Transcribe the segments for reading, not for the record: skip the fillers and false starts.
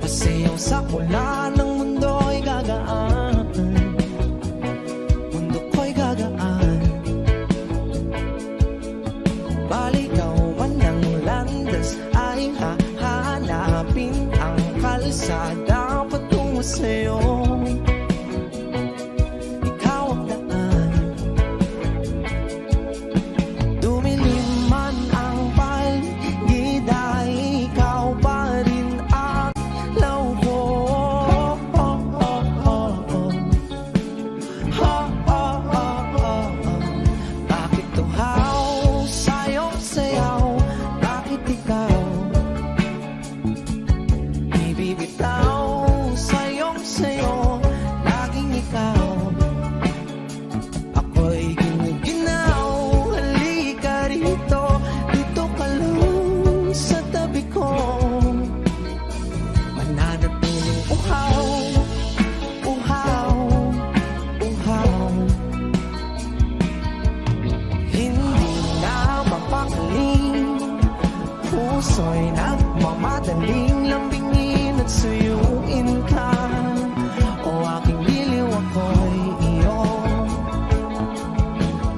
Pasayaw sa kula ng mundo'y gagaan, mundo ko'y gagaan. Baligaw man ng landas ay hahanapin ang kalsada patungo sa'yo. Ikaw ang daan. Dumilim man ang paligid ay ikaw pa rin ang law ko. Bakit tuhaw sa'yong sayaw? Bakit ikaw ibibitaw sa'yong sayo? Laging ikaw. Ako'y ginuginaw. Halika rito, dito ka lang sa tabi ko. Mananatiling uhaw, uhaw, uhaw. Hindi na mapakaling, puso'y nagmamadaling lambingin at suyuin ka. O aking liliw, ako'y iyo.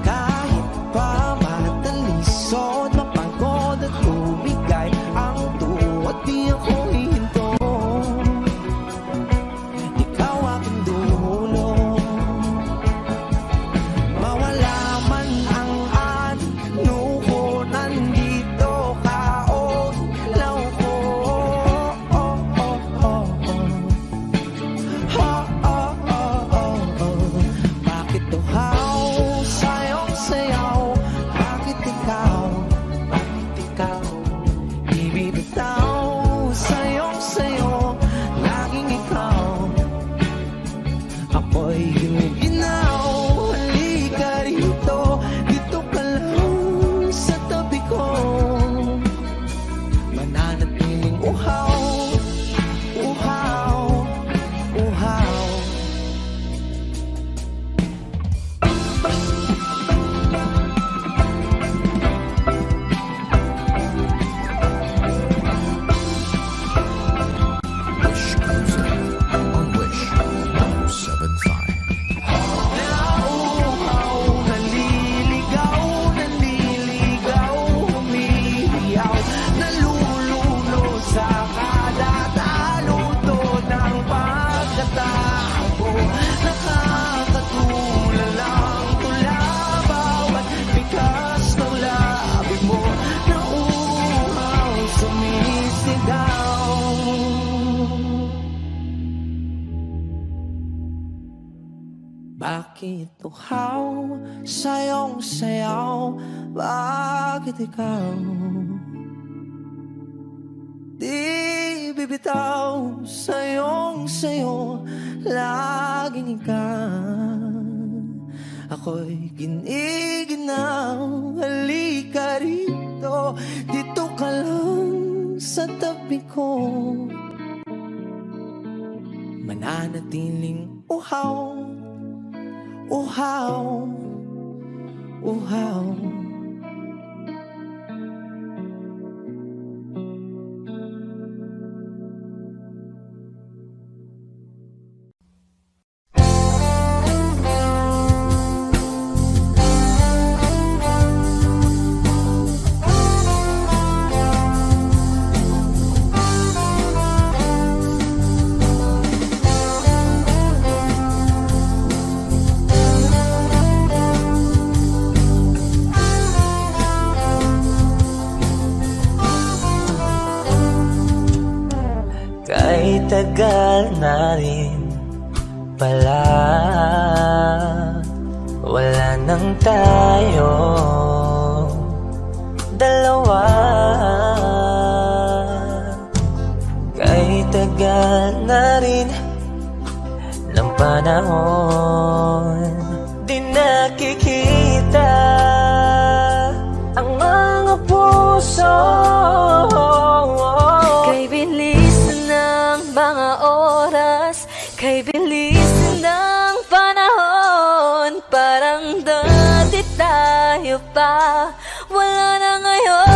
Kahit pa matalisod, mapagod at tumigay ang tuwa, di ako hihinto. Ikaw aking dulo. Mawala man ang ano ko, nandito ka o law ko. Bakit tuhaw sa'yong sayaw? Bakit ikaw? Bakit ikaw ibibitaw sa'yong sayo? Laging ikaw. Ako'y ginuginaw. Halika rito, dito ka lang sa tabi ko. Mananatiling uhaw, uhaw, uhaw. Wish Cruiser on Wish 175. Nauuhaw, naliligaw, nanliligaw, humihiyaw, nalululo sa kada taluto ng pagkatao. Nakakatulala ang tula, bawat bigas ng labi mo. Nauuhaw, sumisigaw. Bakit tuhaw sa'yong sayaw? Bakit ikaw di bibitaw sa'yong sayo? Laging ikaw. Ako'y giniginaw. Halika rito, dito ka lang sa tabi ko. Mananatiling uhaw, uhaw, uhaw. Kay tagal na rin pala, wala nang tayo dalawa. Kay tagal na rin ng panahon, di nakikita ang mga puso. Kay bilis ng mga oras, kay bilis ng panahon, parang dati tayo pa, wala na ngayon.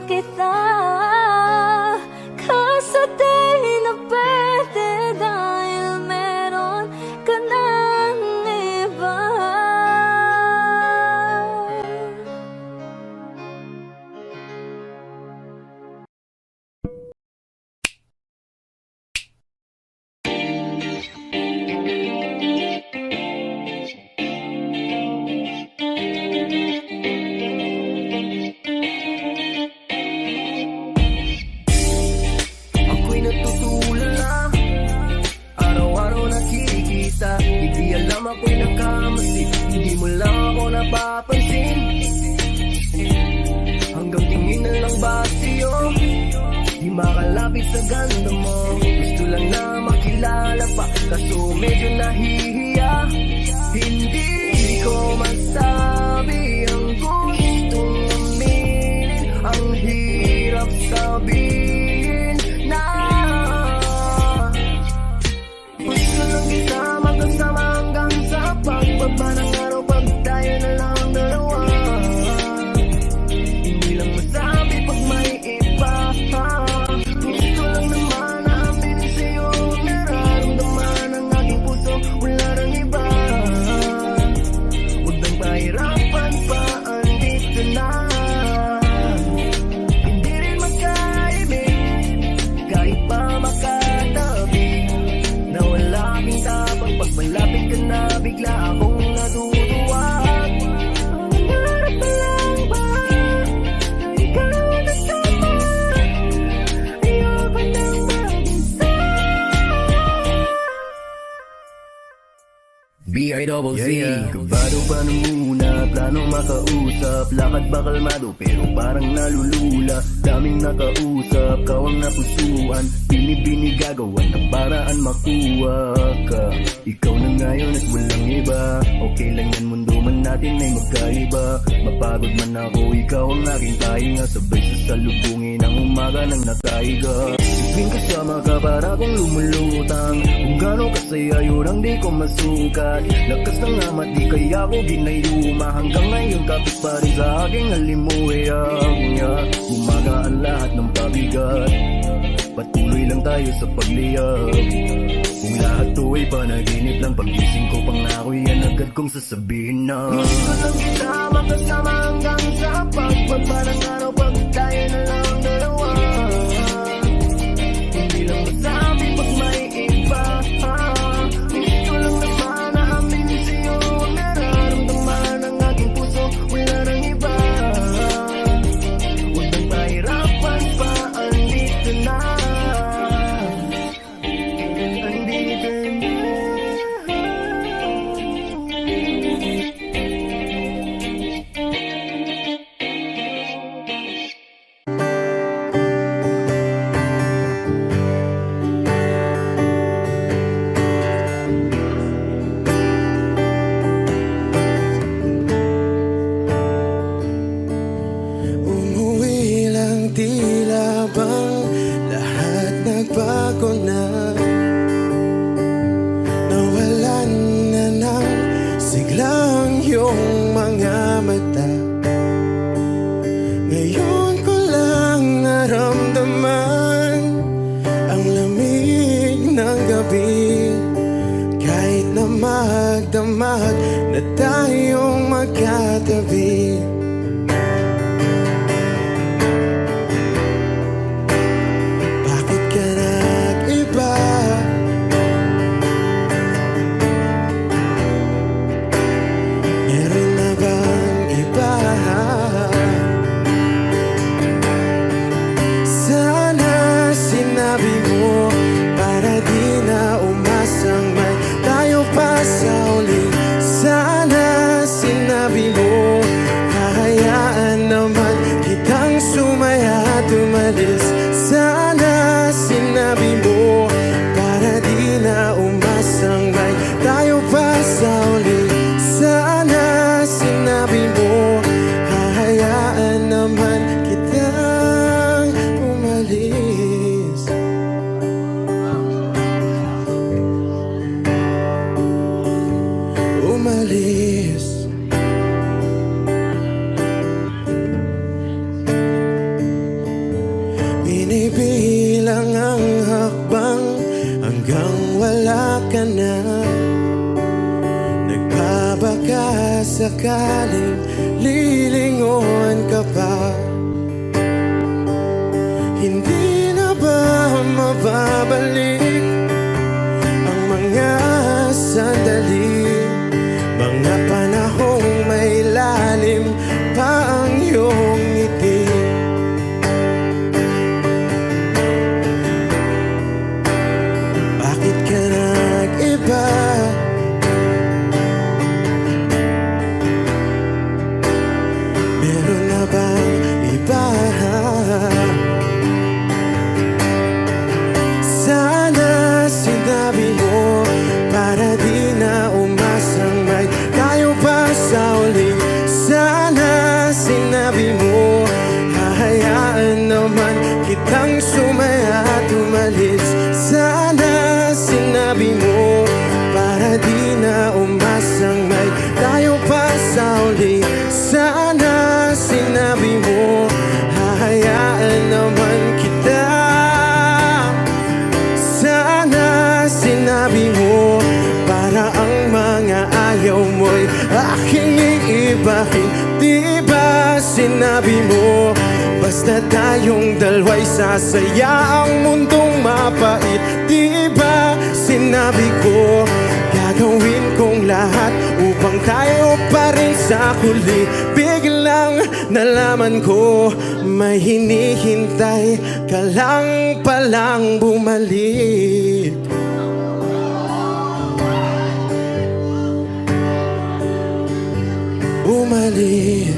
kita. Kaso di na pwede dahil meron ka ng iba. Ako'y natutulala, araw-araw nakikita. Hindi alam ako'y nakamasi, hindi mo lang ako napapansin. Hanggang tingin na lang ba sa'yo, di makalapit sa ganda mo. Gusto lang na makilala pa, kaso medyo nahihiya. Hindi ko masabi ang gustong aminin, ang hirap sabihin na gusto lang kita magkasama hanggang sa pagbaba ng araw, pag tayo na lang ang dalawa. Hindi lang masabi pag may iba. Gusto lang naman na aminin sa'yo ang nararamdaman ng aking puso, wala nang iba. Huwag nang pahirapan pa, andito na. Hindi rin magkaibig, kahit pa makatabi. Nawala aking tapang, pag malapit ka na, bigla akong natutuwa. Nangarap na lang ba na ikaw ang kasama? Ayoko nang mag-isa. B.I.Z. Kabado pa nung muna, plano makausap. Lakad ba kalmado pero parang nalulula. Daming nakausap, kau ang napusuan. Binibinig gagawan ng paraan makuha ka. Ikaw na ngayon at walang iba. Okay lang yan, mundo man natin ay magkaiba. Mapagod man ako, ikaw ang aking pahinga. Sabay sasalubungin ang umaga ng nakaiga. Tuwing kasama ka para kong lumulutang. Kung gano'n kasaya yun ang di ko masukat. Lakas ng amat di kaya ko ginayuma. Hanggang ngayon kapit pa rin sa aking halimuya. Gumagaan lahat ng pabigat. Patuloy lang tayo sa pagliyab. Kung lahat to ay panaginip lang, pagising ko pangako yan agad kong sasabihin na gusto lang kita makasama hanggang sa pagbaba ng araw, pag tayo na lang ang dalawa. Hindi lang masabi pag may iba. Gusto lang naman na aminin sa'yo ang nararamdaman ng aking puso, wala nang iba. Huwag nang pahirapan pa, andito na. Andito na. Umuwi lang, tila bang lahat nagbago na. Nawalan na ng siglang iyong mga mata. Ngayon ko lang naramdaman ang lamig ng gabi. Kahit na magdamag na tayong magkatabi. Bakit ka nag-iba? Meron na bang iba? Sana sinabi mo para di na umasang may tayo pa sa uli. Sana sinabi mo kahit baka sakaling lilingon ka pa? Hindi na ba mababalik ang mga sandali, mga panahong may lalim pa ang iyong ngiti? Bakit ka nag-iba? Meron na bang iba? Sana sinabi mo para di na umasang may tayo pa sa uli. Sana sinabi mo hahayaan naman kitang sumaya at umalis. Sana sinabi mo para di na umasang may tayo pa sa uli. Sana sinabi mo hahayaan naman kita. Sana sinabi mo para ang mga ayaw mo'y aking iibahin. Di ba sinabi mo basta tayong dalawa'y sasaya ang mundong mapait? Di ba sinabi ko gagawin kong lahat upang tayo pa rin sa huli? Biglang nalaman ko may hinihintay ka lang palang bumalik. Bumalik.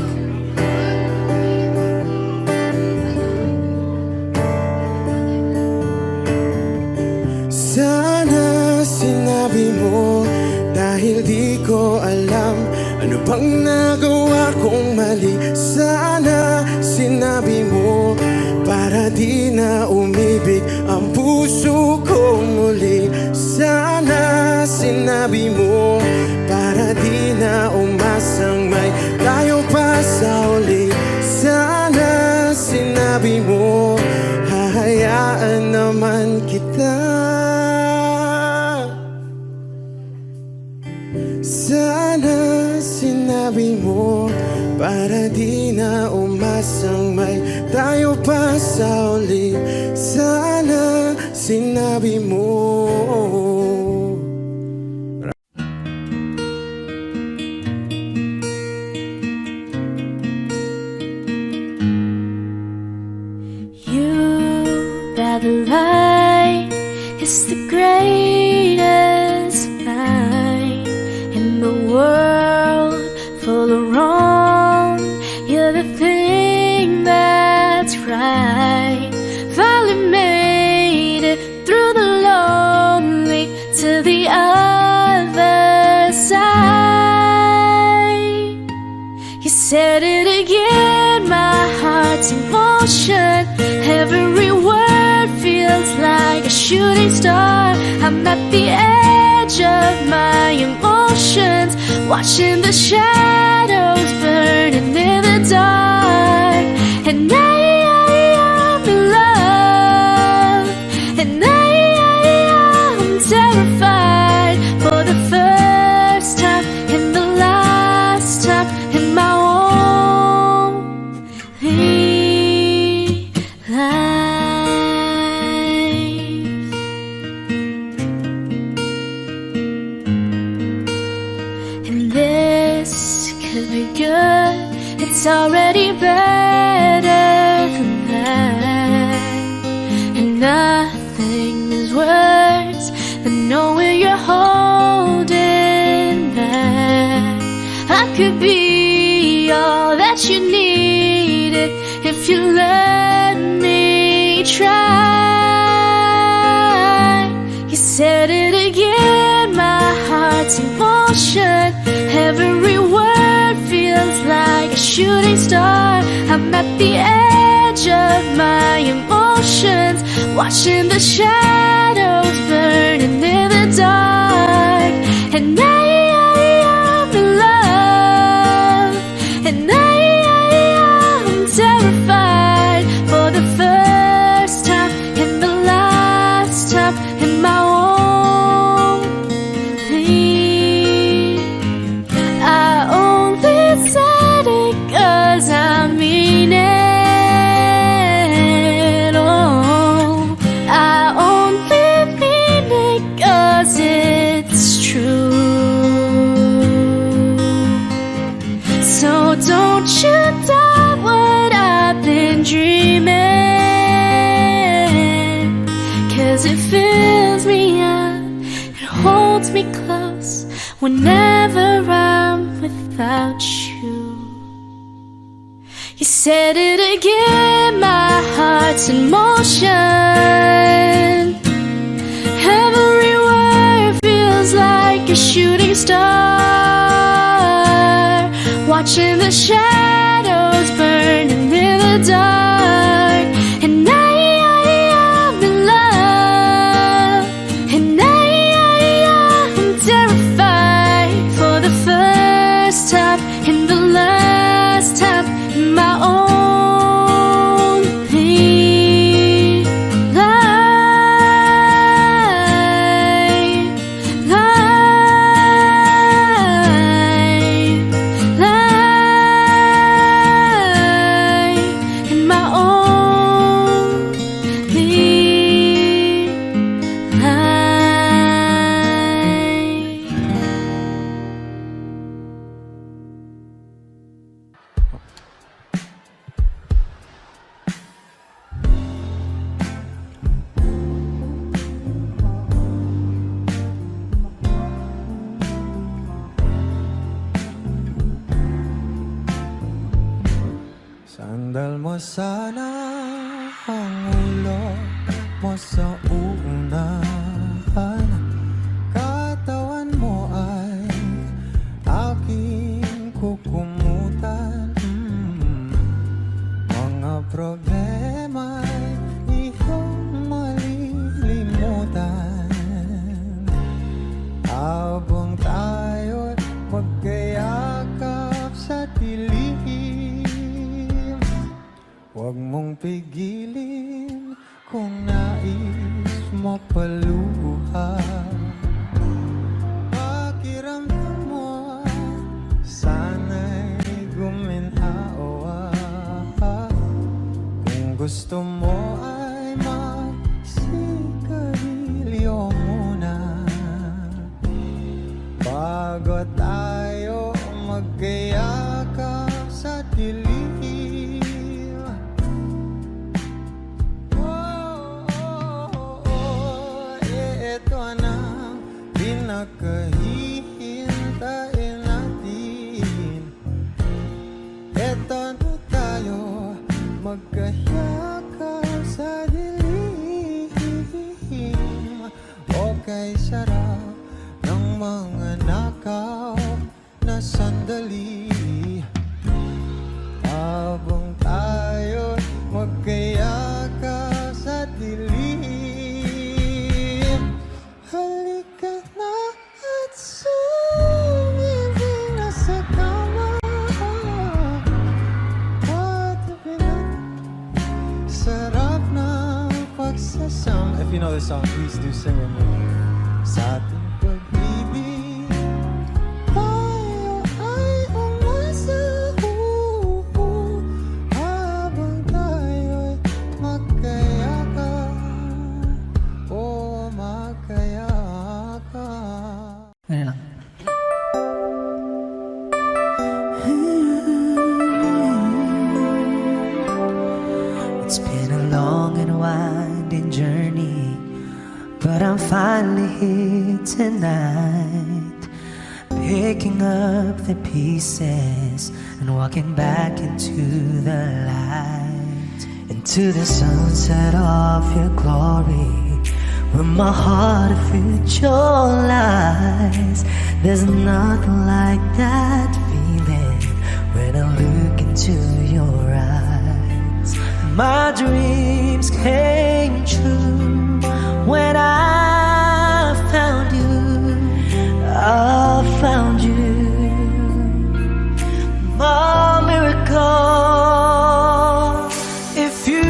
Sana sinabi mo dahil di ko alam ano bang nagawa kong mali. Sana sinabi mo para di na umibig ang puso ko muli. Sana sinabi mo para di na umasang may tayo pa sa uli. Sana sinabi mo hahayaan naman kita. Sana sinabi mo para di na umasang may tayo pa sa uli. Sana sinabi mo. The light is the greatest night in the world full of wrong. You're the thing that's right. Finally made it through the lonely to the other side. You said it again, my heart's in motion. Every word feels like a shooting star. I'm at the edge of my emotions, watching the shadows burning in the dark. And I'm in love, and I'm terrified for the first time and the last time in my it's already better than that. And nothing is worse than knowing you're holding back. I could be all that you needed if you let me try. You said it again, my heart's in motion. Every word feels like a shooting star. I'm at the edge of my emotions, watching the shadows burning in the dark. And I'm in love, and I'm terrified for the first time and the last time in my own. holds me close whenever I'm without you. You said it again, my heart's in motion. Every word feels like a shooting star, watching the shadows burning in the dark. And I'm in love, and I'm terrified for the first time and the last time in my only life, in my only life. Sandal mo sana ang ulo mo sa unahan. Katawan mo ay aking kukumutan. Mga problema'y iyong malilimutan. Habang tayo'y magkayakap sa dilim, huwag mong pigilin kung nais mo paluha. Pakiramdam mo, sana'y guminhawa. Kung gusto mo ay magsigarilyo muna bago tayo magkayakap sa dilim. Ito na pinakahihintayin natin. Ito na tayo magkayakap sa dilim. Okay, sarap ng mga nakaw na sandali. Habang tayo magkayakap sa dilim. Halika na at sumibig na sa kama. Patabi na, sarap na pagsasama. If you know this song, please do sing with me. Sa ating pag-ibig, tayo ay umasa. Habang tayo'y magkayakap, o magkayakap. Ganyan lang. It's been a long and winding journey, but I'm finally here tonight, picking up the pieces and walking back into the light, into the sunset of your glory, where my heart of future lies. There's nothing like that feeling when I look into your eyes. My dreams came true when I found you. I found you. My miracle. If you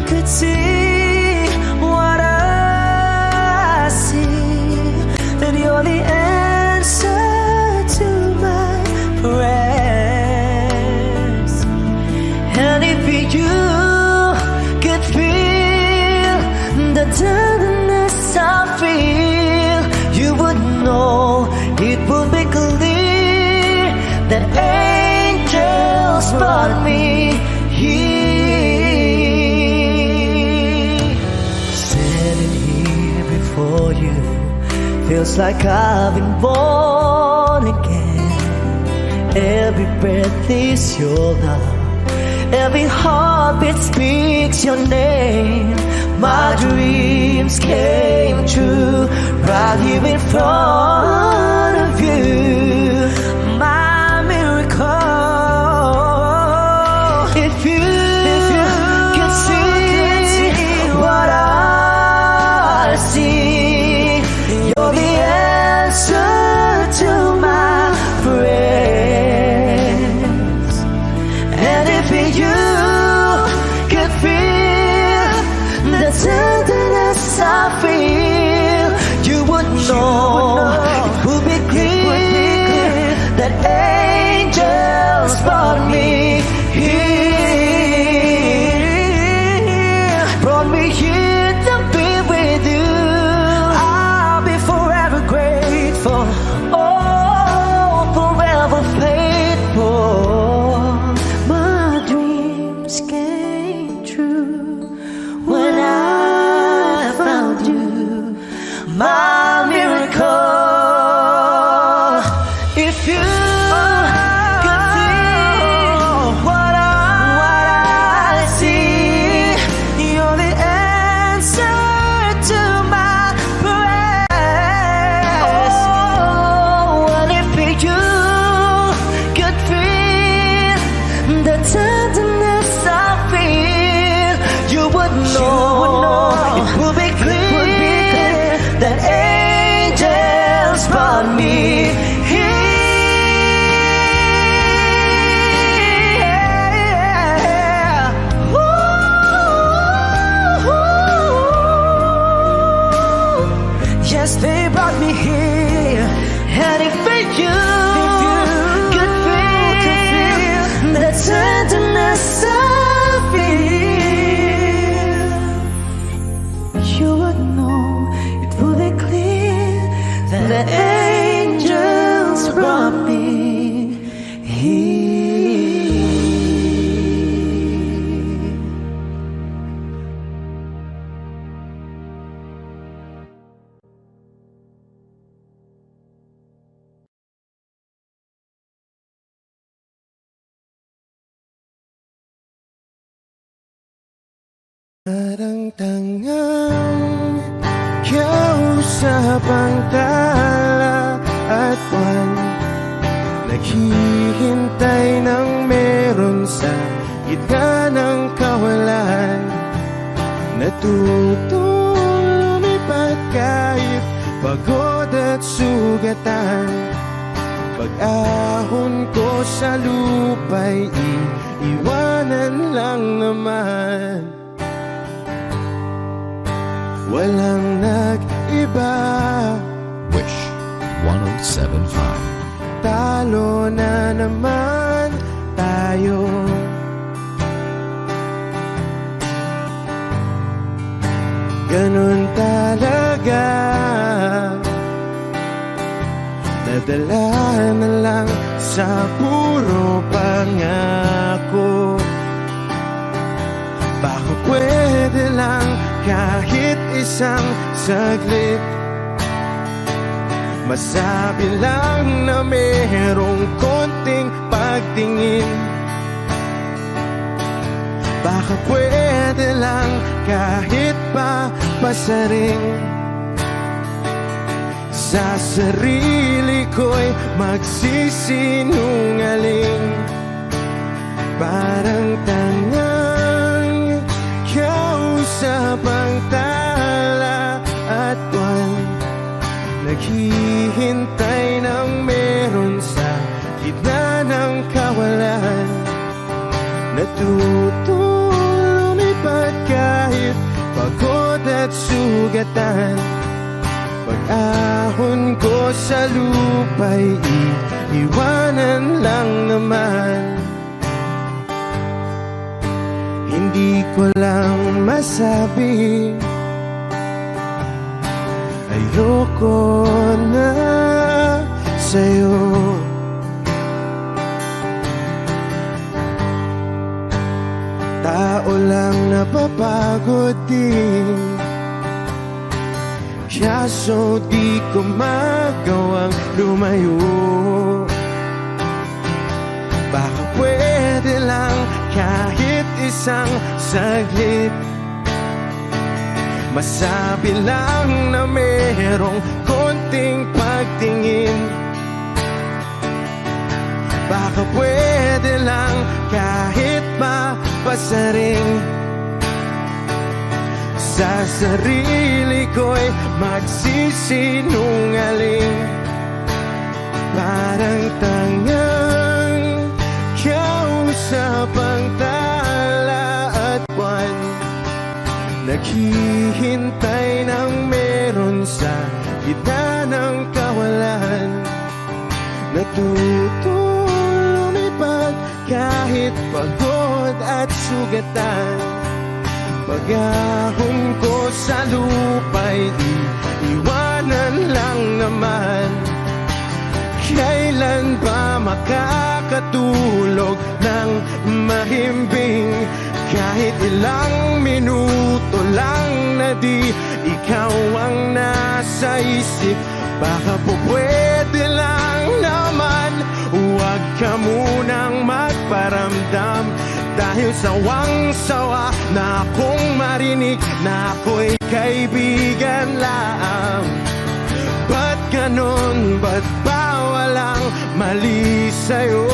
could see what I see, then you're the answer to my prayers. And if you could feel the tenderness I feel, you would know, it would be clear that angels brought me here. Standing here before you, Feels like I've been born again. Every breath is your love. Every heartbeat speaks your name. My dreams came true right here in front of you. My miracle. If you could see what I see, you're the answer to my prayers. And if you could feel the tenderness I feel, you would know it would be clear that angels brought me here, brought me here to be with you. I'll be forever grateful, oh, forever faithful. My dreams came true when I found you, my miracle. If you could see what I see, you're the answer to my prayers. Oh, and if you could feel the tenderness I feel, you would know it would be clear that angels brought me here. Ooh. Yes, they brought me here. And if you could feel the tenderness I feel, you would know it would be clear that the angels brought me here. Parang tangang kausap ang tala at buwan, naghihintay ng meron sa gitna ng kawalan. Natutong lumipad kahit pagod at sugatan. Pag-ahon ko sa lupa'y iiwanan lang naman. Walang nag-iba, Wish 1075. talo na naman tayo. Ganun talaga, nadala na lang sa puro pangako. Baka pwede lang kahit isang saglit, masabi lang na merong konting pagtingin. Baka pwede lang kahit pa pasaring, sa sarili ko'y magsisinungaling. Parang tangang kausap ang tala at buwan, naghihintay ng meron sa gitna ng kawalan. Natutong lumipad kahit pagod at sugatan. Pag-ahon ko sa lupa'y iiwanan lang naman. Hindi ko lang masabi, ayoko na sa'yo. Tao lang napapagod din, kaso di ko magawang lumayo. Baka pwede lang kahit isang saglit, masabi lang na merong konting pagtingin. Baka pwede lang kahit mapasaring, sa sarili ko'y magsisinungaling. Parang tangang kausap ang tala at buwan, naghihintay ng meron sa gitna ng kawalan. Natutong lumipad kahit pagod at sugatan. Pag-ahon ko sa lupa'y iiwanan lang naman. Kailan ba makakatulog ng mahimbing? Kahit ilang minuto lang na di ikaw ang nasa isip. Baka po pwede lang naman, huwag ka munang magparamdam. Dahil sawang-sawa na akong marinig na ako'y kaibigan lang. Ba't ganon? Ba't ba walang mali sa'yo?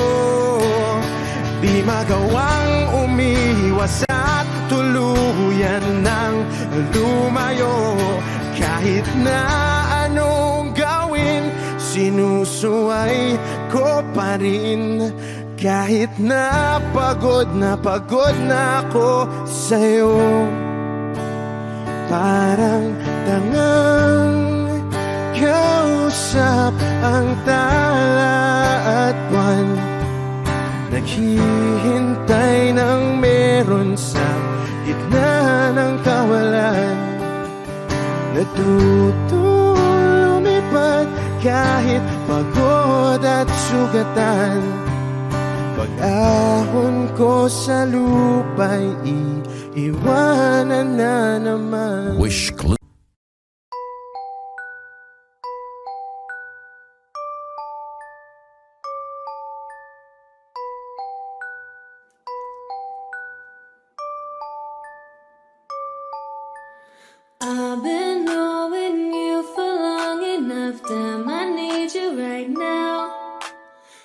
Di magawang umiwas at tuluyan ng lumayo. Kahit na anong gawin, sinusuway ko pa rin. Kahit na pagod na ako sa'yo. Parang tangang kausap ang tala at buwan, naghihintay ng meron sa gitna ng kawalan. Natutong lumipad kahit pagod at sugatan. Pag-ahon ko sa lupa'y iiwanan na naman. Wish Clue. I've been knowing you for long enough, damn, I need you right now.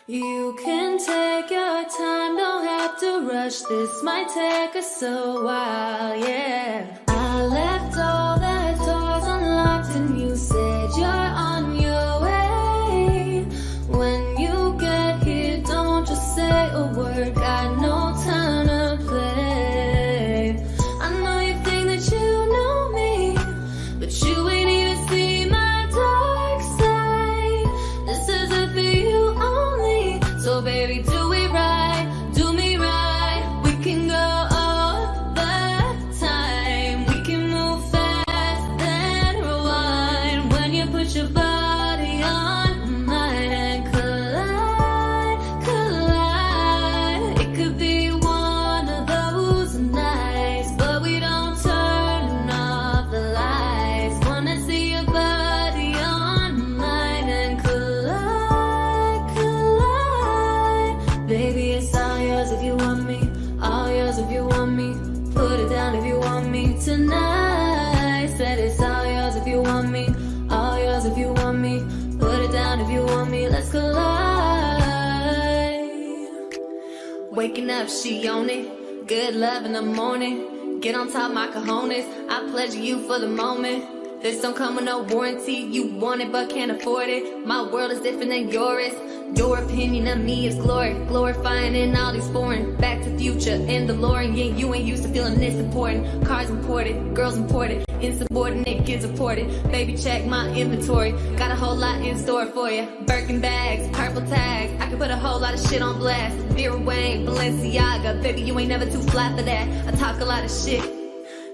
You can take your time, don't have to rush, this might take us a while, yeah. I left all the doors unlocked and you said you're on your way. When you get here, don't just say a word, got no time to play. I know you think that you know me, but you ain't even seen my dark side. This is it for you only, so baby do it right, do me right. We can go all the time, we can move fast and rewind. When you put your body on mine and collide, collide. It could be one of those nights, but we don't turn off the lights. Wanna see your body on mine and collide, collide. Baby, it's all yours if you want me, all yours if you want me. Put it down if you want me tonight. Said it's all yours if you want me, all yours if you want me. Put it down if you want me, let's collide. Waking up, she on it. Good love in the morning. Get on top, my cojones. I pleasure you for the moment. This don't come with no warranty. You want it but can't afford it. My world is different than yours. Your opinion of me is glory. Glorifying in all these foreign. Back to future in DeLorean. Yeah, you ain't used to feeling this important. Cars imported, girls imported. Insubordinate, kids reported. Baby, check my inventory. Got a whole lot in store for you. Birkin bags, purple tags. I can put a whole lot of shit on blast. Vera Wang, Balenciaga. Baby, you ain't never too fly for that. I talk a lot of shit,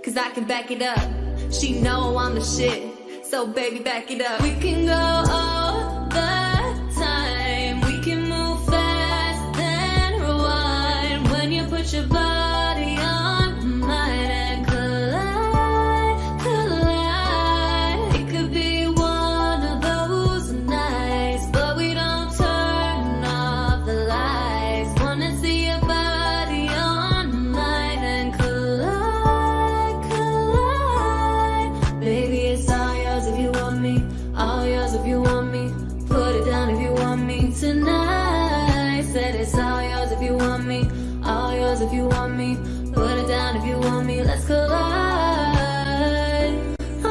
cause I can back it up. She know I'm the shit, so baby, back it up. We can go all the time. We can move fast and rewind. When you put your body on mine and collide, collide. It could be want me, all yours if you want me. Put it down if you want me, let's collide.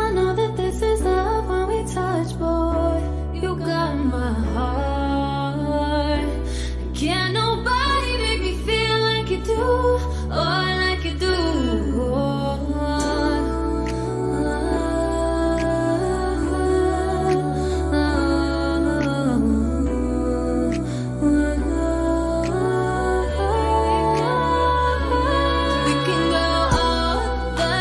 I know that this is love when we touch, boy. You got my heart. Can't nobody make me feel like you do, or like you do. We can go all the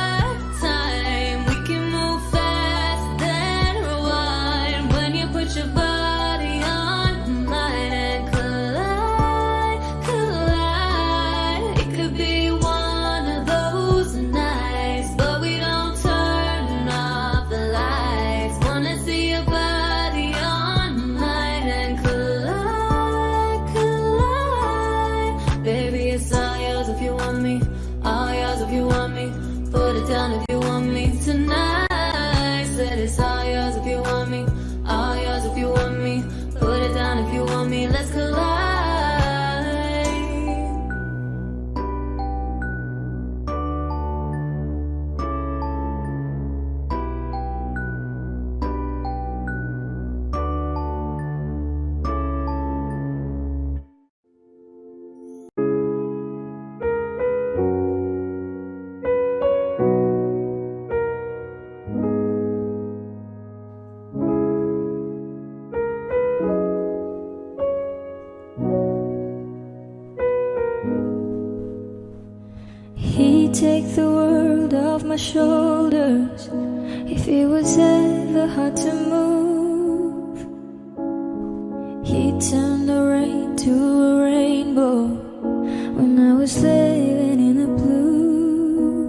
time. We can move fast, then rewind. When you put your body on mine and collide, collide. It could be one of those nights, but we don't turn off the lights. Wanna see your body on mine and collide, collide. Baby, it's all yours if you want me, all yours if you want me. Put it down if you want me tonight. Said it's all yours if you want me, all yours if you want me. Put it down if you want me, let's collide. He'd take the world off my shoulders if it was ever hard to move. He'd turn the rain to a rainbow when I was living in the blue.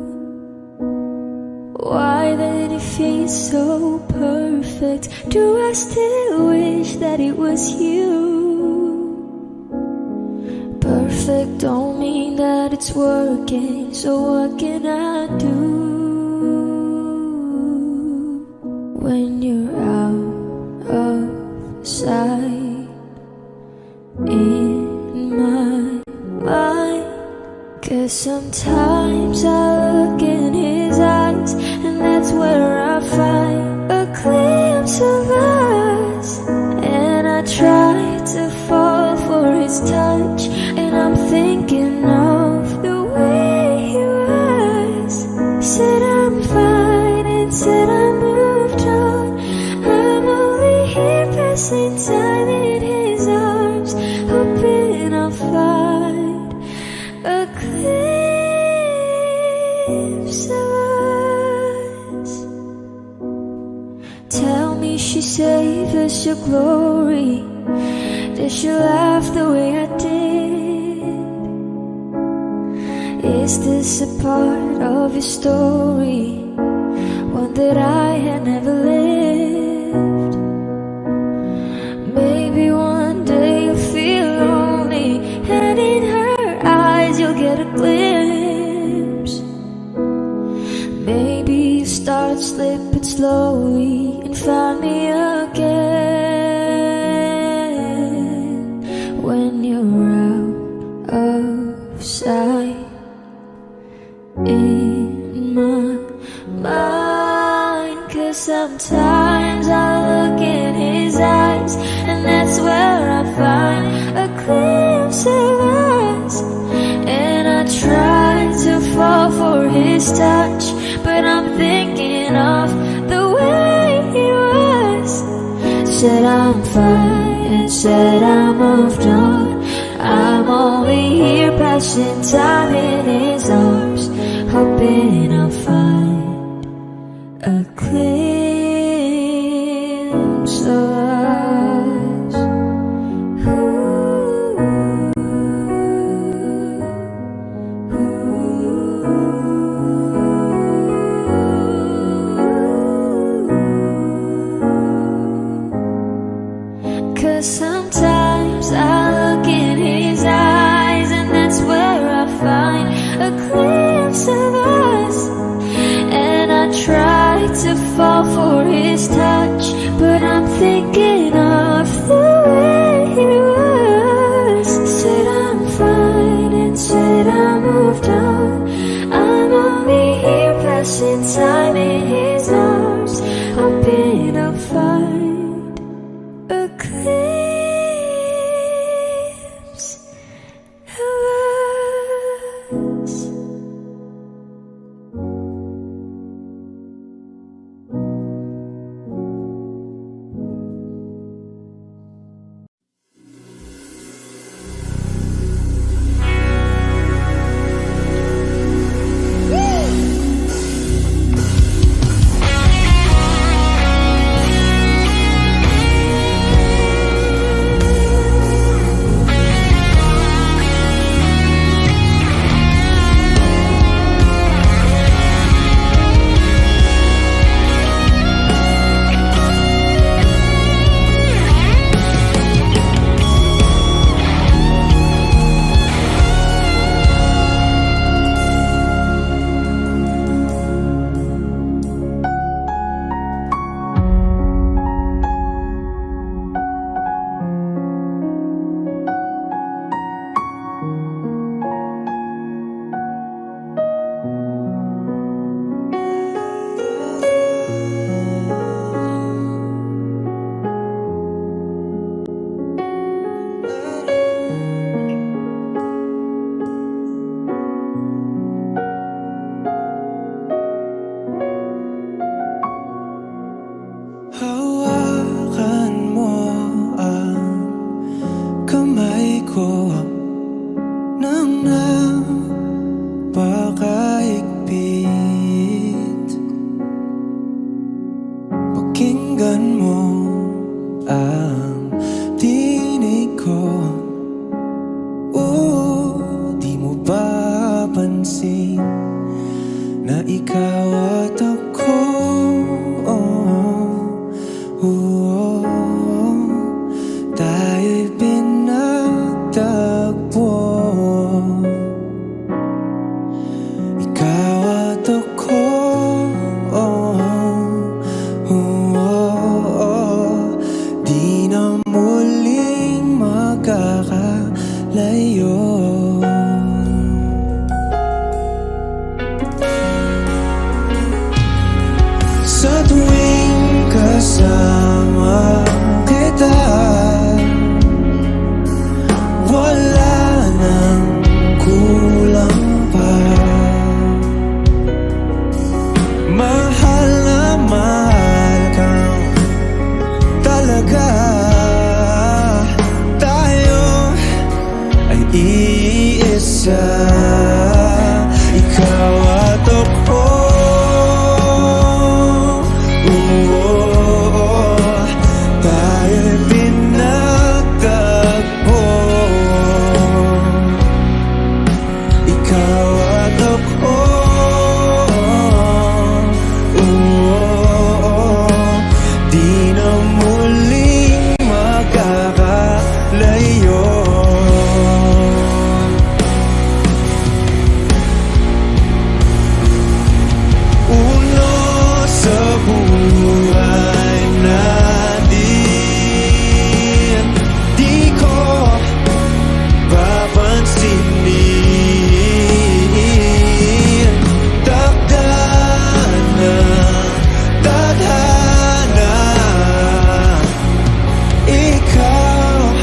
Why did it feel so perfect? Do I still wish that it was you? Perfect don't mean that it's working, so what can I do when you're out of sight in my mind? 'Cause sometimes I look in his eyes, and that's where I find a glimpse of us. And I try to fall for his touch, and I'm thinking of the way he was. Said I'm fine and said I moved on. I'm only here passing time in his arms, hoping I'll find a glimpse of us. Tell me she saved us your glory. Did she laugh the way I did? Is this a part of your story, one that I had never lived? Maybe one day you'll feel lonely, and in her eyes you'll get a glimpse. Maybe you start slipping slowly and find me again when you're out of sight in my mind. 'Cause sometimes I look in his eyes, and that's where I find a glimpse of us. And I try to fall for his touch, but I'm thinking of the way he was. Said I'm fine and said I moved on. I'm only here passing time in his arms, hoping I'll find a glimpse of us. Cause sometimes I look in his eyes, and that's where I find ko nang napakaigpit. Pakinggan mo ang tinig ko. Di mo ba pansin na ikaw at ako? Tayo'y pinagtagpo. Ikaw at ako, di na muling makakalayo. Sa tuwing kasama kita, wala nang kulang pa. Mahal na mahal kang talaga. Tayo ay iisa, ikaw at ako. Tayo'y pinagtagpo. Ikaw at ako, di na muling makakalayo. Uno sa buhay natin, di ko papansinin. Takdana, tadhana, ikaw ang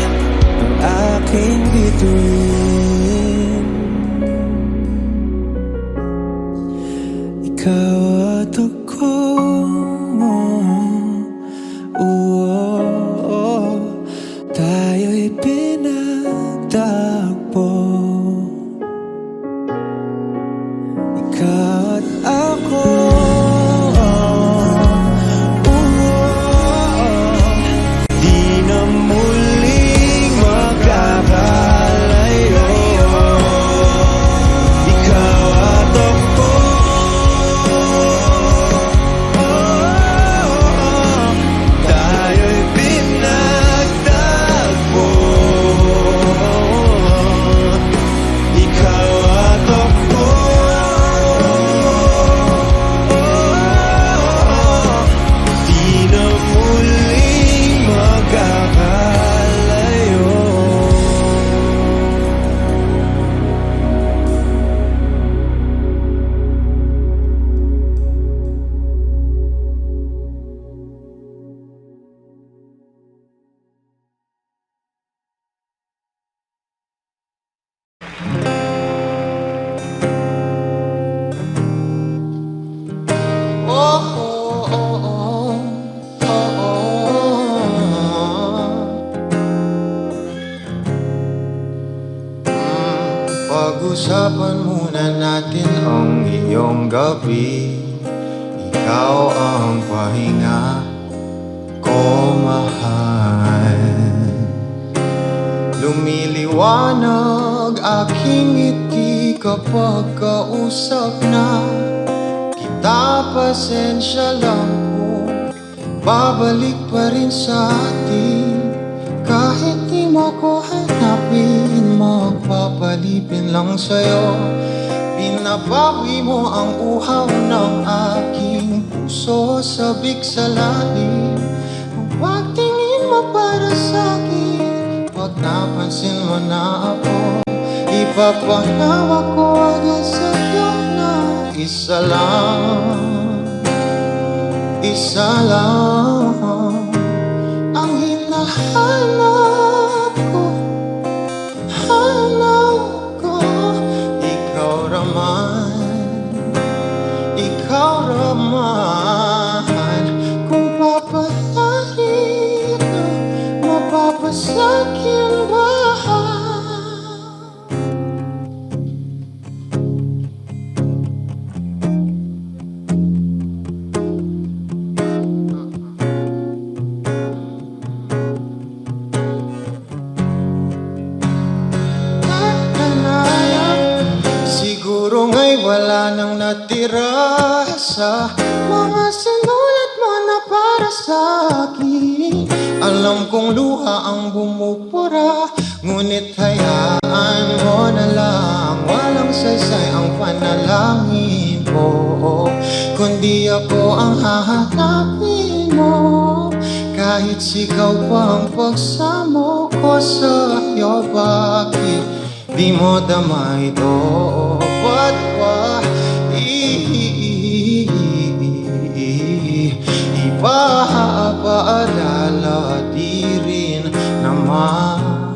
aking bituin. Ikaw at ako, tayo'y pinagtagpo. Ikaw at ako, di na muling makakalayo. Ikaw at ako, tayo'y pinagtagpo. Ikaw at ako, di na muling makakalayo. Pag-usapan muna natin ang iyong gabi. Ikaw ang pahinga ko, mahal. Lumiliwanag aking ngiti kapag kausap na kita. Pasensya lang kung babalik pa rin sa atin. Kahit di mo ko hanapin, magpapalipin lang sa'yo. Pinabawi mo ang uhaw ng aking puso, sabik sa lalim. Huwag tingin mo para sa'kin, pag napansin mo na ako, ipapahawak ko agad sa'yo na isa lang, isa lang ang hinahanap ko, hanap ko. Ikaw raman, kung papalarin, mapapasakyan ba? Ngayon'y wala nang natira sa mga sinulat mo na para sa akin. Alam kong luha ang bumupura, ngunit hayaan mo na lang. Walang saysay ang panalangin ko, kundi ako ang hahanapin mo. Kahit sigaw pa ang pagsamo ko sa'yo, bakit di mo dama ito? Ba't ba ipapaalala? Di rin naman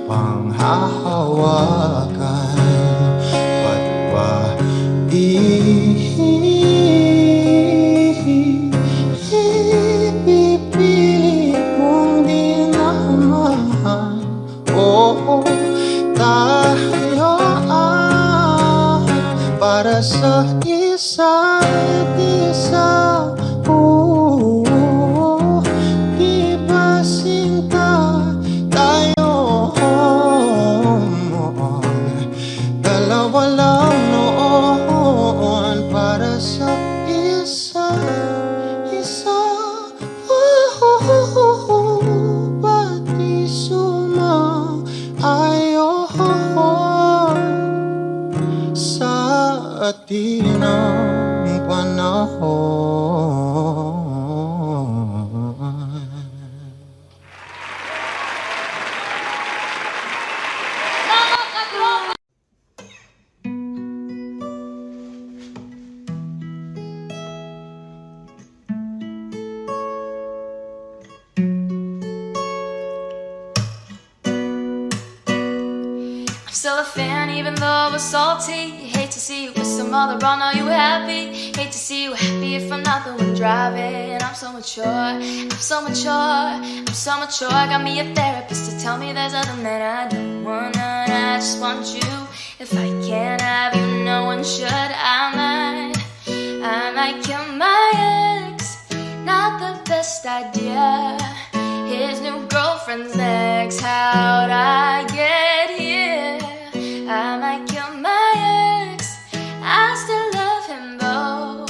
panghahawakan. Ba't ba ipipilit mong di naman? Oo, tayo para sa isa't isa. Di ba sinta tayo? Dalawa lang noon para sa isa't isa. Ba't di sumaayon sa atin ang panahon? I'm still a fan even though I was salty. Hate to see you with some other, but are you happy? Hate to see you happy if I'm not the one driving. I'm so mature, I'm so mature, I'm so mature. Got me a therapist to tell me there's other men I don't want none. I just want you. If I can't have you, no one should. I might kill my ex. Not the best idea. His new girlfriend's next. How'd I get here? I might kill my ex. I still love him though.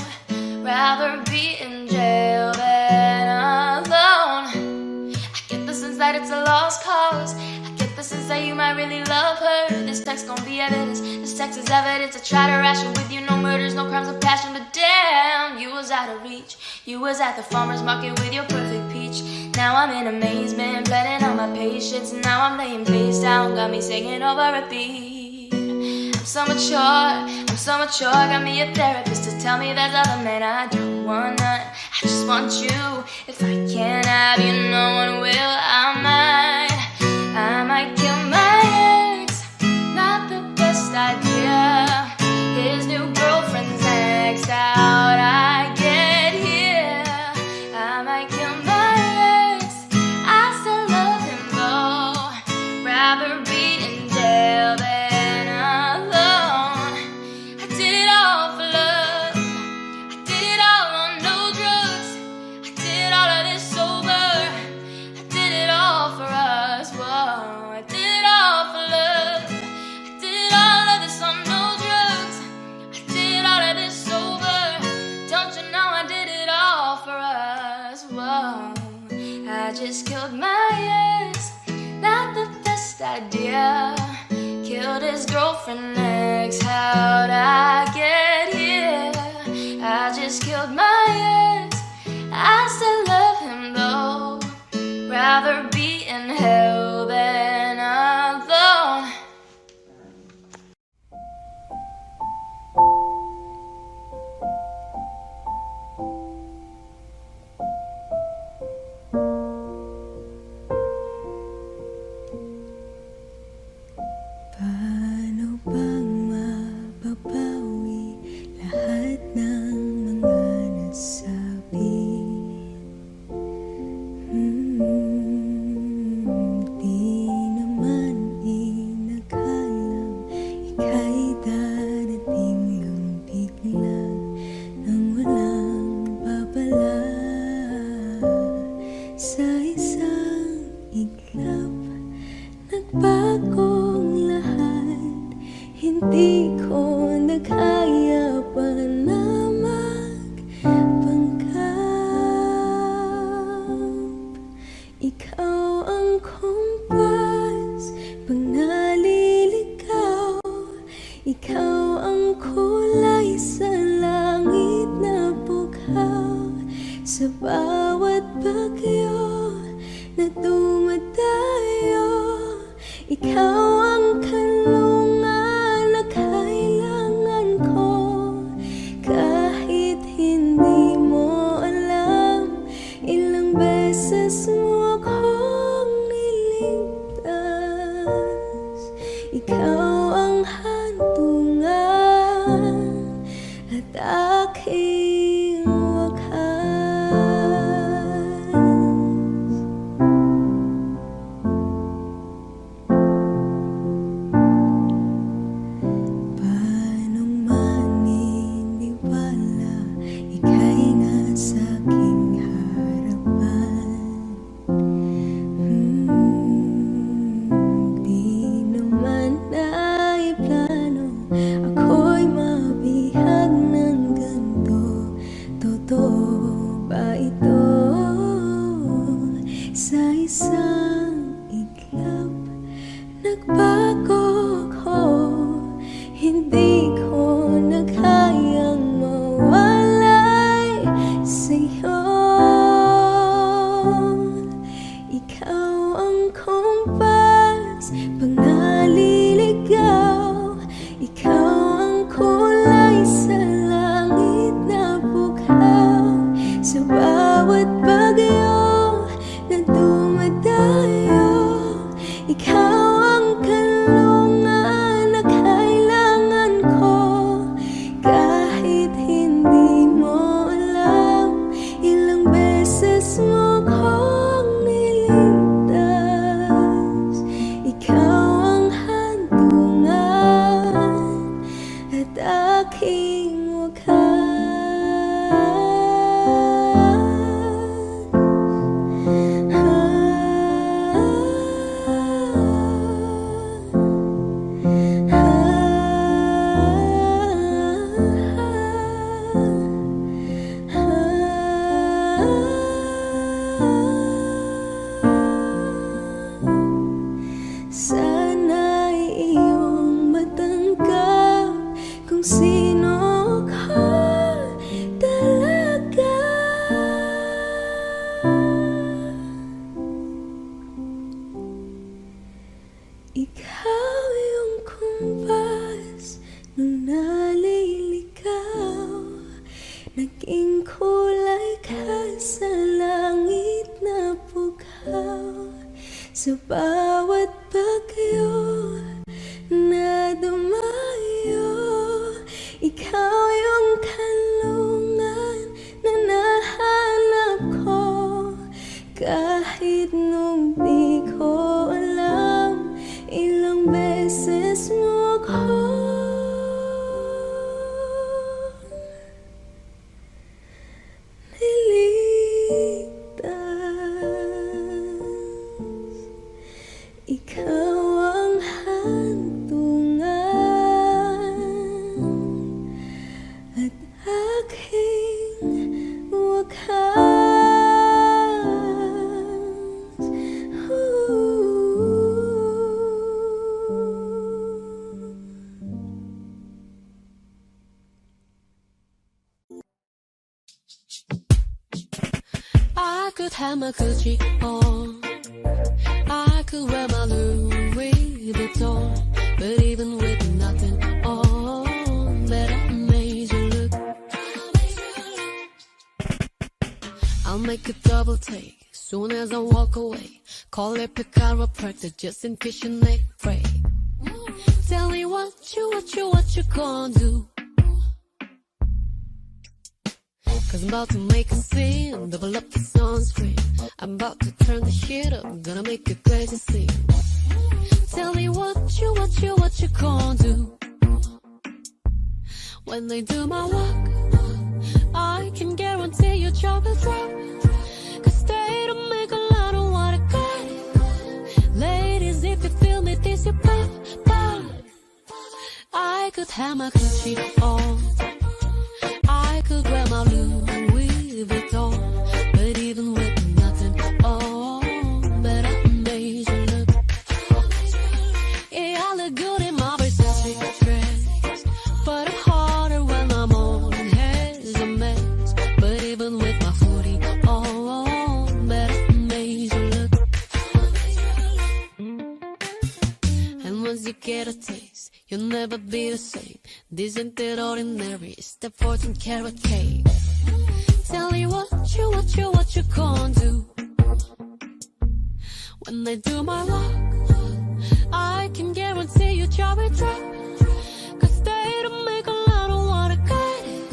Rather be in jail than alone. I get the sense that it's a lost cause. I get the sense that you might really love her. This text gon' be evidence. This text is evidence. I try to ration with you. No murders, no crimes of passion. But damn, you was out of reach. You was at the farmer's market with your perfect peach. Now I'm in amazement, bleeding on my patience. Now I'm laying face down, got me singing over repeat. I'm so mature, I'm so mature. Got me a therapist to tell me there's other men I don't want none. I just want you. If I can't have you, no one will. I might kill my ex. Not the best idea. His new girlfriend's next. How'd I get here? I might kill my ex. I still love him though. Rather be in jail than alone. I did it all for love. I did it all on no drugs. I did all of this sober. I did it all for us. Whoa, I did it all for love. I did all of this on no drugs. I did all of this sober. Don't you know I did it all for us? Whoa, I just killed my ex. Not the best idea. Killed his girlfriend next. How'd I get here? I just killed my ex. I still love him though. Rather be in hell than alone. Paano bang mapapawi lahat ng mga nasabi? Di naman inakalang ika'y darating lang bigla nang walang babala. Sa isang iglap nagbagong lahat. Hindi Hindi ko na kaya pa na magpanggap. Ikaw ang kumpas pag naliligaw. Ikaw ang kulay sa langit na bukaw. Sa bawat bagyo na dumadayo, ikaw ang kanlungan na kailangan ko. Kahit hindi mo alam, ilang beses mo akong niligtas. Ikaw ang hantungan at aking paano maniniwala ika'y nasa aking harapan? Di naman naiplano ako'y mabihag ng ganito. Totoo ba ito? Sa isang iglap nagbago ko. Hindi ko na kayang mawalay sa'yo. Ikaw ang kumpas pag naliligaw. Ikaw ang kulay sa langit na bukaw. Sa bawat bagyo na dumadayo, ikaw ang kanlungan na kailangan ko. Kahit hindi mo alam, ilang beses mo akong niligtas. Ikaw ang hantungan at aking wakas. Sana'y iyong matanggap kung sino ka talaga. Ikaw yung kumpas nung naliligaw. Naging kulay ka sa langit na bukaw. Sa bawat bagyo na dumayo, ikaw yung kanlungan na nahanap ko. Kahit nung di ko alam, ilang beses mo ako niligtas. Ikaw ang hantungan at aking wakas. I could have my Gucci on, I could wear my Louis Vuitton, but even with nothing on, that I made you look. I'll make a double take soon as I walk away. Call it chiropractor just in case your neck break. Tell me what you gonna do? 'Cause I'm about to make a scene, double up the sunscreen. I'm about to turn the shit up, gonna make a crazy scene. Tell me what you gonna do? When they do my work, I can guarantee your job will drop. 'Cause they don't make a lot of what I got. Ladies, if you feel me, this your bad. I could have my Gucci on, I could wear my Louis Vuitton, but even with nothing on, but I made you look. Yeah, I look good in my Versace dress, but I'm harder when my morning hair's a mess. But even with my 40 on, but I made you look. And once you get a taste, you'll never be the same. This ain't that ordinary, it's the 14-karat cake. Tell me what you gonna do when I do my walk. I can guarantee you jaw will drop, 'cause they don't make a lot of wanna cut it.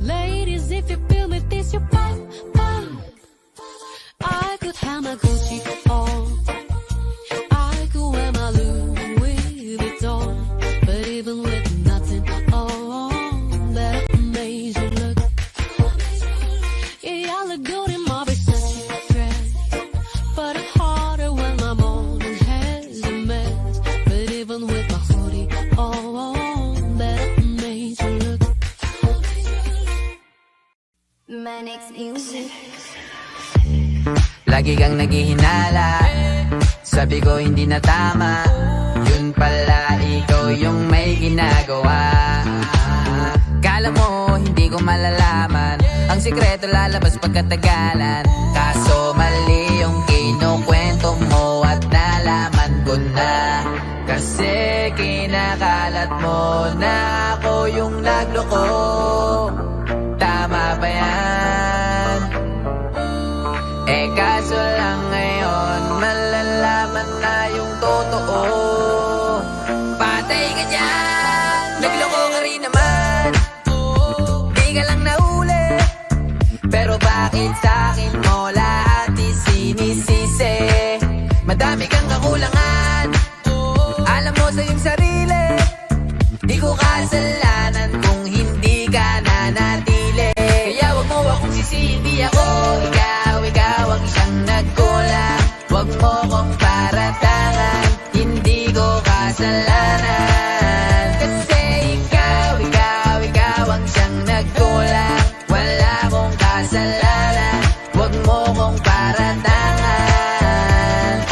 Ladies, if you feel me, this your pop, pop. I could have my Gucci on, I could wear my Louis Vuitton, but even with nothing on, that I made you look. Yeah, I look good in my Versace dress, but it's harder when my morning hair's a mess. But even with my 40 on, that I made you look. My next music. Lagi kang naghihinala, sabi ko hindi na tama, yun pala ikaw yung may ginagawa. Kala mo hindi ko malalaman, ang sikreto lalabas pagkatagalan. Kaso mali yung kinukwento mo at nalaman ko na, kasi kinakalat mo na ako yung nagloko. Tama ba yan? Eh kaso lang ngayon malalaman na yung totoo. Patay ka dyan, nagloko ka rin naman, di ka lang nahuli, pero bakit sa'kin mo lahat isinisisi? Madami kang kakulangan, alam mo sa iyong sarili, di ko kasalanan kung hindi ka nanatili. Kaya wag mo akong sisihin, di ako ikaw ang siyang nagkulang. Wag mo kong paratangan, hindi ko kasalanan. Kasi ikaw ang siyang nagkulang. Wala kong kasalanan, wag mo kong paratangan.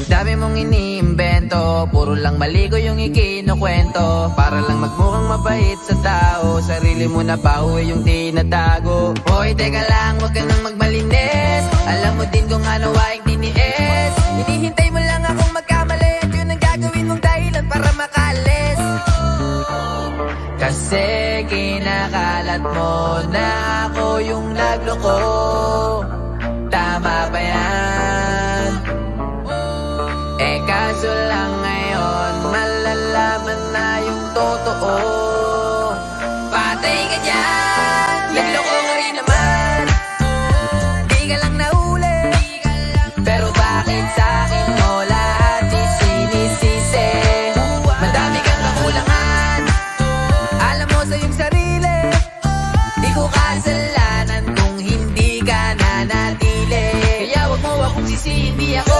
Dami mong iniimbento, puro lang mali ko yung ikinukwento, para lang magmukhang mabait sa tao. Sarili mo na pauwi yung tinatago. Hoy, teka lang, wag ka nang magmalinis, alam mo din kung ano aking tiniis. Hinihintay mo lang akong magkamali, at yun ang gagawin mong dahilan para makalis. Kasi kinakalat mo na ako yung nagloko. Tama ba yan? Eh kaso lang ngayon malalaman na yung totoo. Patay ka dyan, nagloko ka rin naman, di ka lang nahuli, pero bakit sa'kin mo lahat isinisisi? Madami kang kakulangan, alam mo sa iyong sarili, di ko kasalanan kung hindi ka nanatili. Kaya wag mo akong sisihin, di ako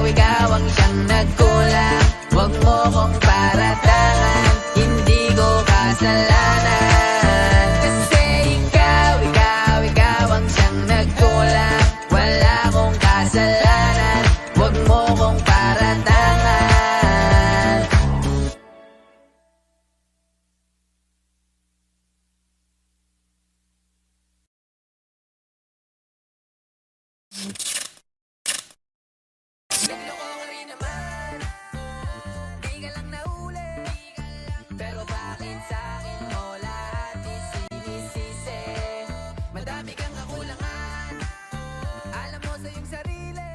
ikaw ang siyang nagkulang. Wag mo kong paratangan, hindi ko kasalanan. Kasi ikaw ang siyang nagkulang. Wala kong kasalanan, wag mo kong paratangan. Nagloko ka rin naman, di ka lang nahuli, pero bakit sa'kin mo lahat isinisisi? Madami kang kakulangan, alam mo sa iyong sarili.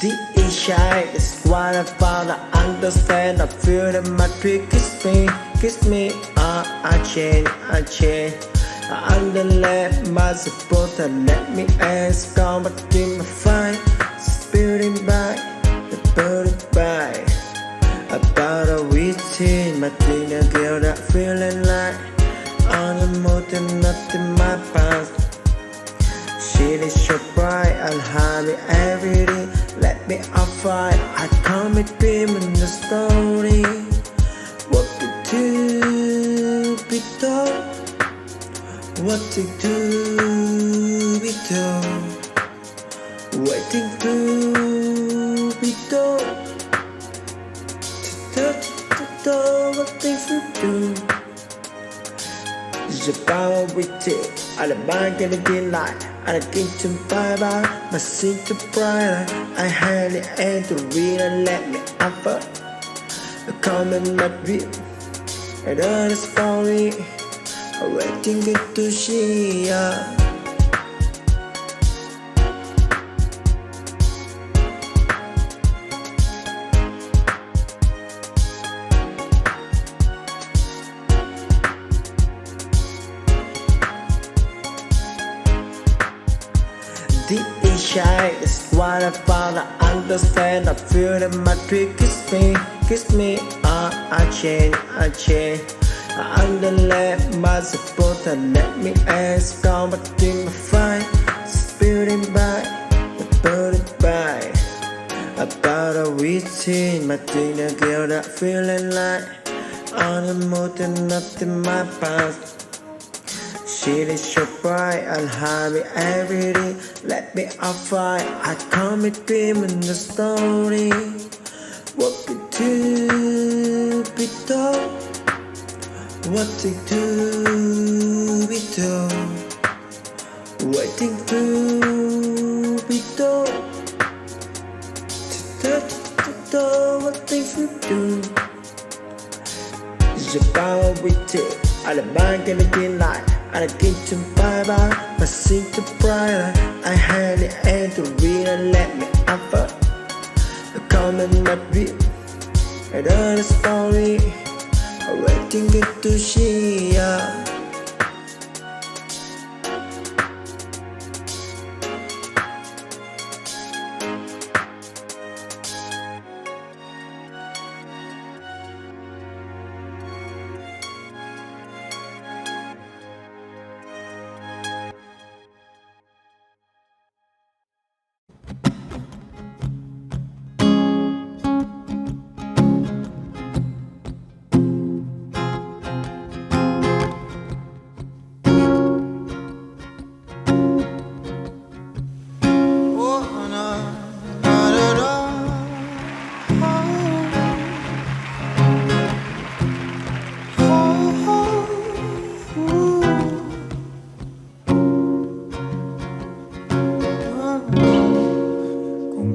Deep inside is what I found. I understand. I feel that my trick kiss me. I change. I understand my support. Let me ask, come back to my fight. Spilling by, the burning by. Matina girl that feeling like on the mountain, nothing my past. She is so bright, I'll have it every day. Let me off fight, I come with him in the story. What to do, be told. What to do, be told. Waiting to be told. What things we do is about we take. I the bank and the delight. I the kitchen bye-bye. My seat to brighter. I had the end to read and let me offer. The comment my view. I done the story. I'm waiting get to see ya. Deep inside is what I found. I understand. I feel that my trick kiss me. I change. I understand my support and let me ask God what thing I find. Spilling by, burning by. About a routine, my thing a girl that feeling like on the mountain, nothing my past. She is so bright, I'll have it every day. Let me off fight, I come with him in the story. What we do, be told. What to do, be told. Waiting to be told. What things we do is about we take. I the bank and the delight. I the kitchen bye-bye. My seat to brighter. I had the end to read and let me offer. The comment my view. I done the story. I'm waiting get to see ya.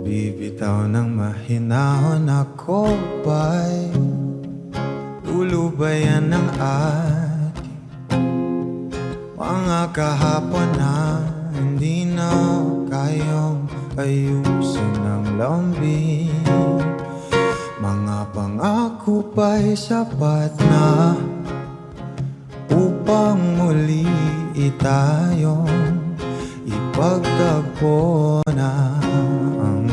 Bibitaw ng mahinahon ako ba'y lulubayan ng ating mga kahapon na hindi na kayang ayusin ng lambing. Mga pangako ba'y sapat na upang muli tayong ipagtagpo na ang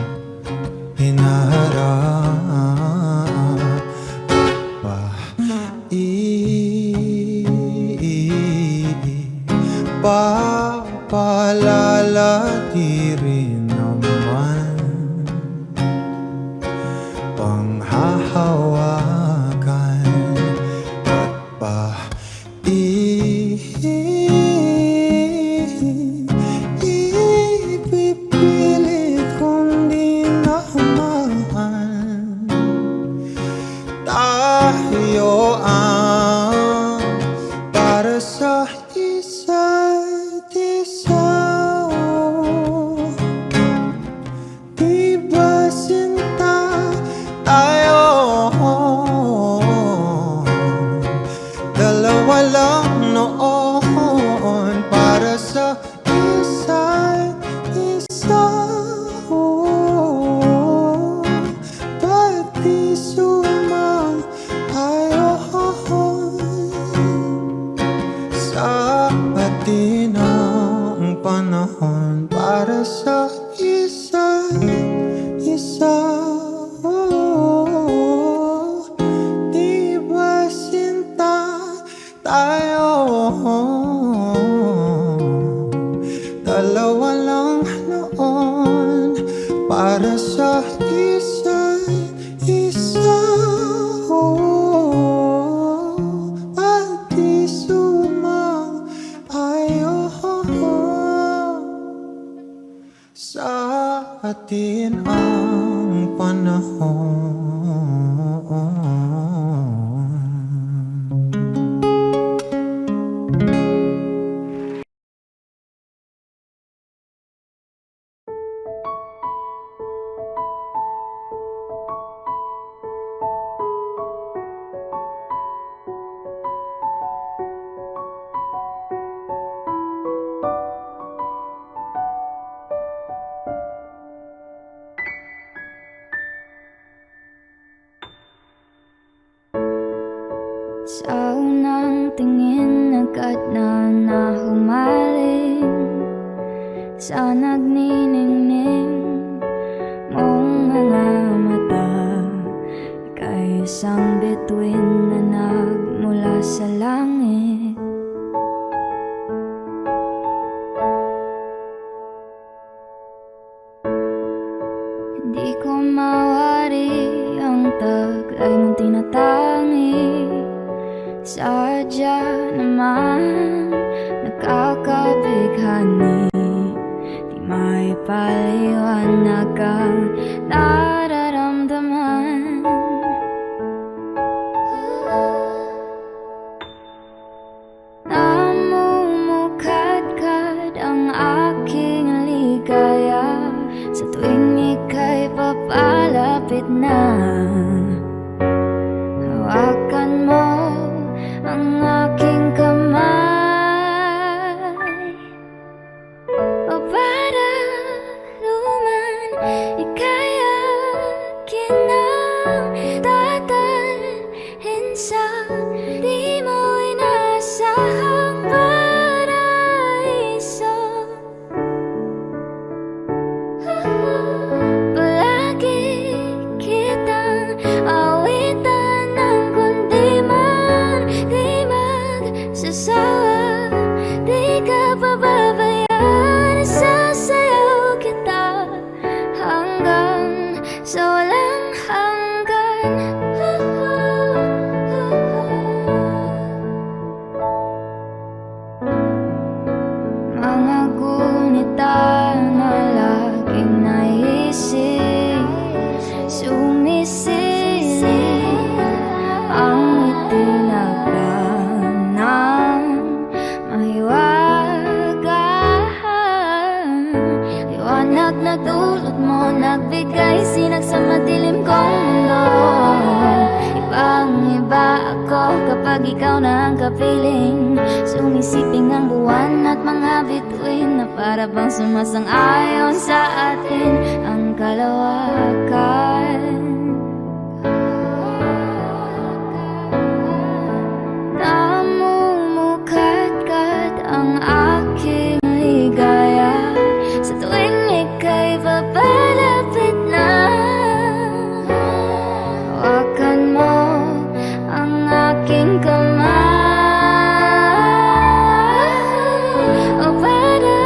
hinaharap pa papalala rin naman panghahawakan at ipipilit kong para sa isa't isa. At di sumang-ayon sa atin ang panahon. Sa unang tingin agad na nahumaling sa nagniningning mong mga mata. Ika'y isang bituin na nagmula sa langit. Hindi ko mawari ang taglay mong tinatangi. Sadya naman nakakabighani, di may paliwanag ang nararamdaman. Namumukadkad ang aking ligaya sa tuwing ika'y papalapit na. Hawakan mo ang aking kamay, o para luman ika'y akin ang dadalhin sa di mo inasahang paraiso. Palagi kitang awitan ng kundi man di magsasawa, di ka pababayaan. Sasayaw kita hanggang sa walang hanggan. Mga gunita na laging naisip, sumisilip ang itinagdan ng mahiwagaan. Liwanag na dulot mo, nagbigay sinag sa madilim kong mundo. Ibang-iba ako kapag ikaw na ang kapiling. Sumisiping ang buwan at mga bituin na para bang sumasang-ayon sa atin ang kalawakan. Namumukadkad ang aking ligaya sa tuwing ika'y papalapit na. Hawakan mo ang aking kamay, o para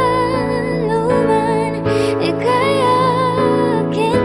luman ika'y akin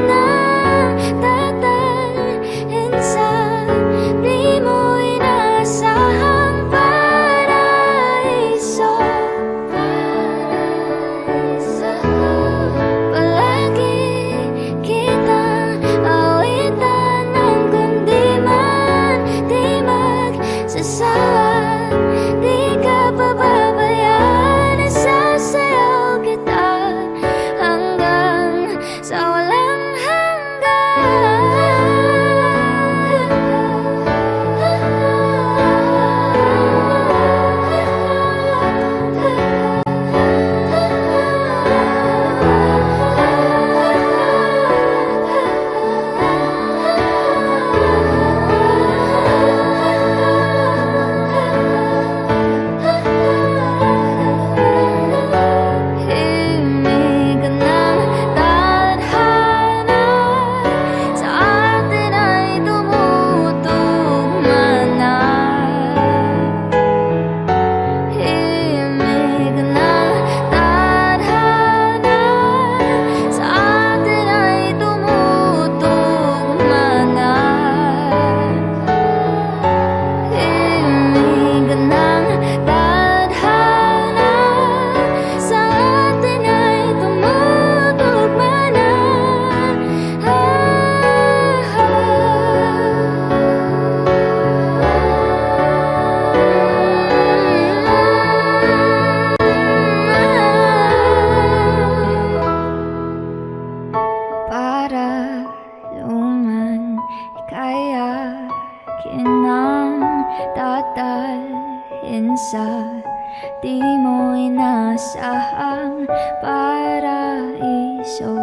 di mo inasahang paraiso.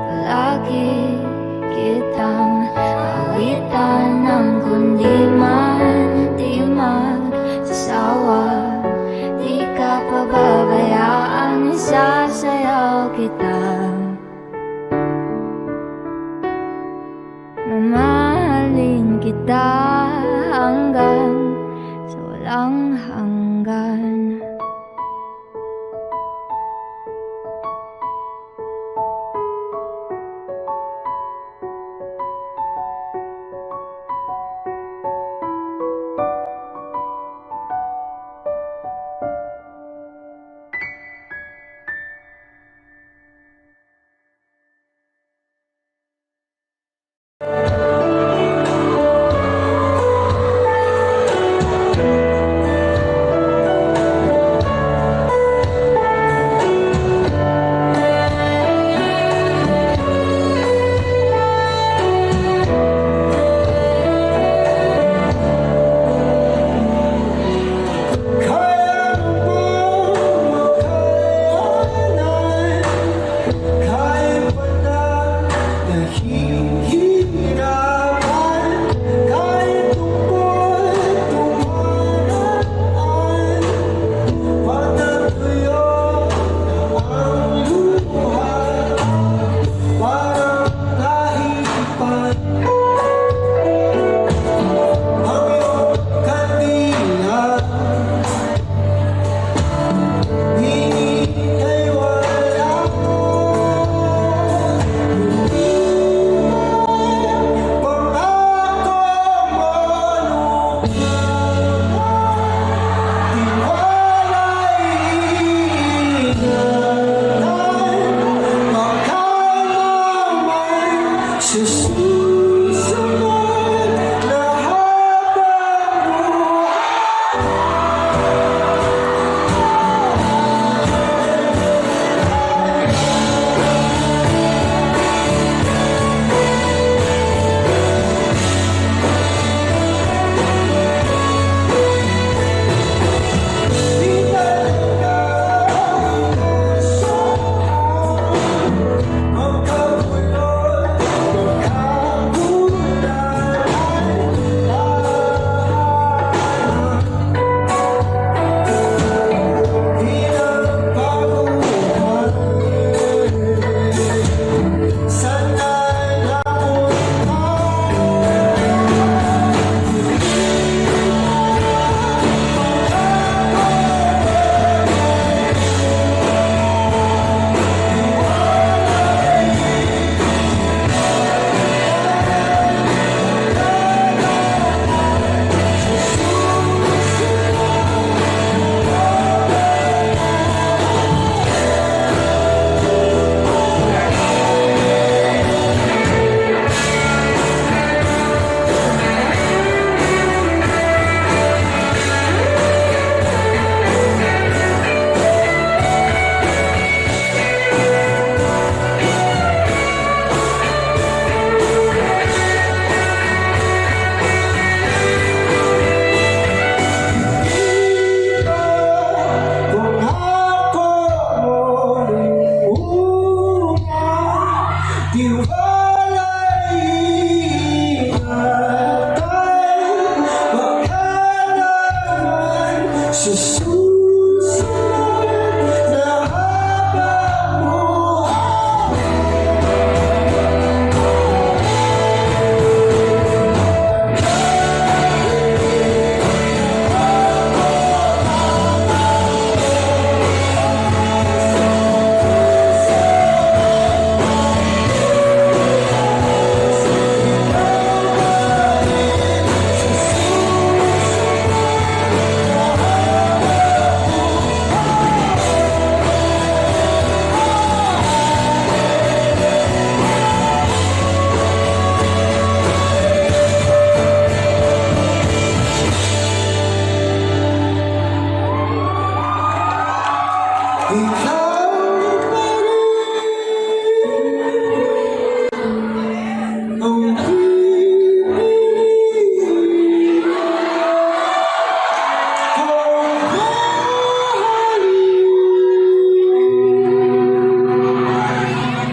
Palagi kitang awitan ng kundi man di magsasawa. Di ka pababayaan, isasayaw kita. Mamahalin kita hanggang sa walang hanggan.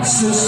So